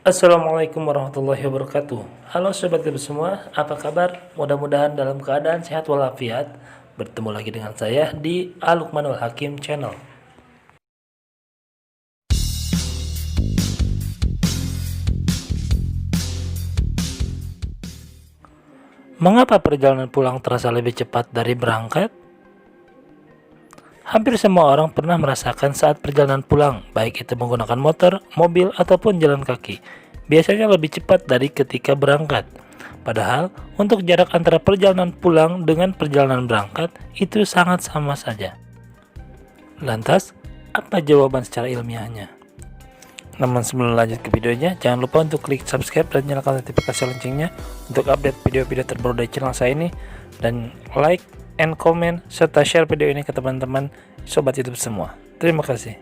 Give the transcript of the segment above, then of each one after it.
Assalamualaikum warahmatullahi wabarakatuh. Halo sobat Gabus semua, apa kabar? Mudah-mudahan dalam keadaan sehat walafiat. Bertemu lagi dengan saya di Al-Luqmanul Hakim Channel. Mengapa perjalanan pulang terasa lebih cepat dari berangkat? Hampir semua orang pernah merasakan saat perjalanan pulang, baik itu menggunakan motor, mobil, ataupun jalan kaki. Biasanya lebih cepat dari ketika berangkat. Padahal, untuk jarak antara perjalanan pulang dengan perjalanan berangkat, itu sangat sama saja. Lantas, apa jawaban secara ilmiahnya? Namun sebelum lanjut ke videonya, jangan lupa untuk klik subscribe dan nyalakan notifikasi loncengnya untuk update video-video terbaru dari channel saya ini. Dan like and comment serta share video ini ke teman-teman sobat YouTube semua. Terima kasih.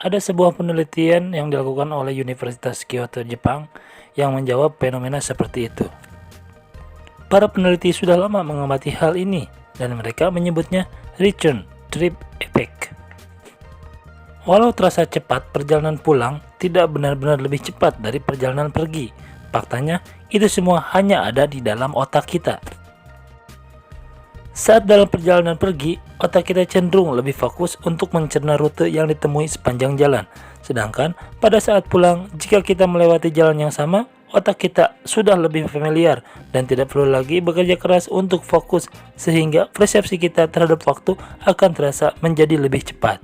Ada sebuah penelitian yang dilakukan oleh Universitas Kyoto, Jepang yang menjawab fenomena seperti itu. Para peneliti sudah lama mengamati hal ini dan mereka menyebutnya return trip effect. Walau terasa cepat, perjalanan pulang tidak benar-benar lebih cepat dari perjalanan pergi. Faktanya, itu semua hanya ada di dalam otak kita. Saat dalam perjalanan pergi, otak kita cenderung lebih fokus untuk mencerna rute yang ditemui sepanjang jalan. Sedangkan pada saat pulang, jika kita melewati jalan yang sama, otak kita sudah lebih familiar dan tidak perlu lagi bekerja keras untuk fokus, sehingga persepsi kita terhadap waktu akan terasa menjadi lebih cepat.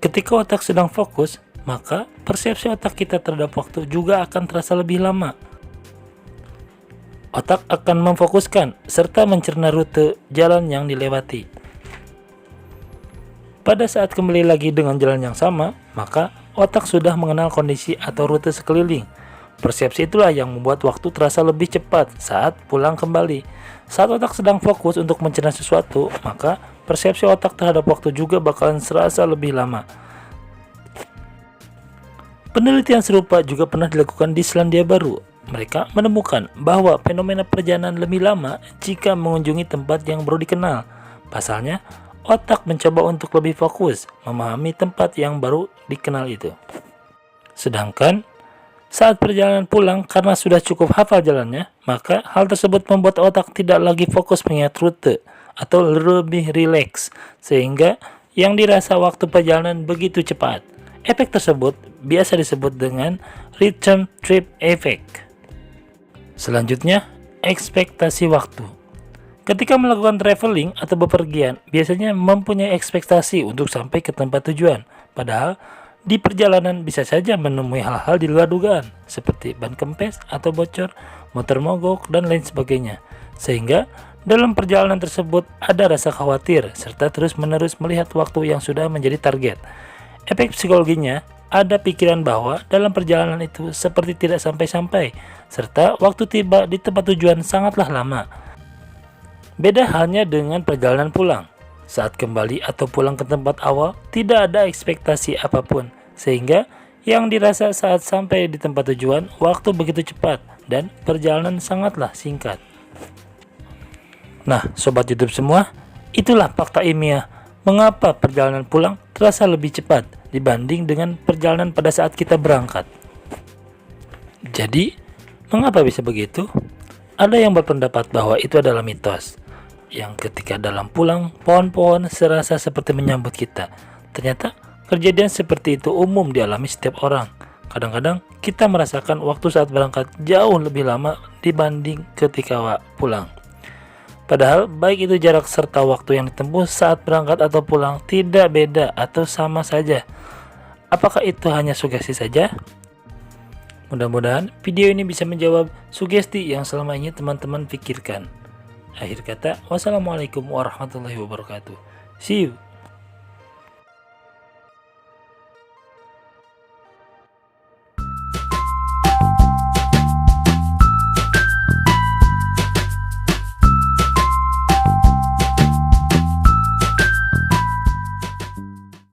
Ketika otak sedang fokus, maka persepsi otak kita terhadap waktu juga akan terasa lebih lama. Otak akan memfokuskan serta mencerna rute jalan yang dilewati. Pada saat kembali lagi dengan jalan yang sama, maka otak sudah mengenal kondisi atau rute sekeliling. Persepsi itulah yang membuat waktu terasa lebih cepat saat pulang kembali. Saat otak sedang fokus untuk mencerna sesuatu, maka persepsi otak terhadap waktu juga bakalan serasa lebih lama. Penelitian serupa juga pernah dilakukan di Selandia Baru. Mereka menemukan bahwa fenomena perjalanan lebih lama jika mengunjungi tempat yang baru dikenal. Pasalnya, otak mencoba untuk lebih fokus memahami tempat yang baru dikenal itu. Sedangkan saat perjalanan pulang, karena sudah cukup hafal jalannya, maka hal tersebut membuat otak tidak lagi fokus mengingat rute atau lebih rileks, sehingga yang dirasa waktu perjalanan begitu cepat. Efek tersebut biasa disebut dengan return trip effect. Selanjutnya, ekspektasi waktu. Ketika melakukan traveling atau bepergian, biasanya mempunyai ekspektasi untuk sampai ke tempat tujuan. Padahal, di perjalanan bisa saja menemui hal-hal di luar dugaan, seperti ban kempes atau bocor, motor mogok, dan lain sebagainya. Sehingga, dalam perjalanan tersebut ada rasa khawatir, serta terus-menerus melihat waktu yang sudah menjadi target. Efek psikologinya, ada pikiran bahwa dalam perjalanan itu seperti tidak sampai-sampai, serta waktu tiba di tempat tujuan sangatlah lama. Beda halnya dengan perjalanan pulang. Saat kembali atau pulang ke tempat awal, tidak ada ekspektasi apapun, sehingga yang dirasa saat sampai di tempat tujuan, waktu begitu cepat, dan perjalanan sangatlah singkat. Nah, sobat YouTube semua, itulah fakta ilmiah mengapa perjalanan pulang terasa lebih cepat dibanding dengan perjalanan pada saat kita berangkat. Jadi, mengapa bisa begitu? Ada yang berpendapat bahwa itu adalah mitos, yang ketika dalam pulang, pohon-pohon serasa seperti menyambut kita. Ternyata, kejadian seperti itu umum dialami setiap orang. Kadang-kadang, kita merasakan waktu saat berangkat jauh lebih lama dibanding ketika pulang. Padahal, baik itu jarak serta waktu yang ditempuh saat berangkat atau pulang tidak beda atau sama saja. Apakah itu hanya sugesti saja? Mudah-mudahan video ini bisa menjawab sugesti yang selama ini teman-teman pikirkan. Akhir kata, wassalamualaikum warahmatullahi wabarakatuh. See you.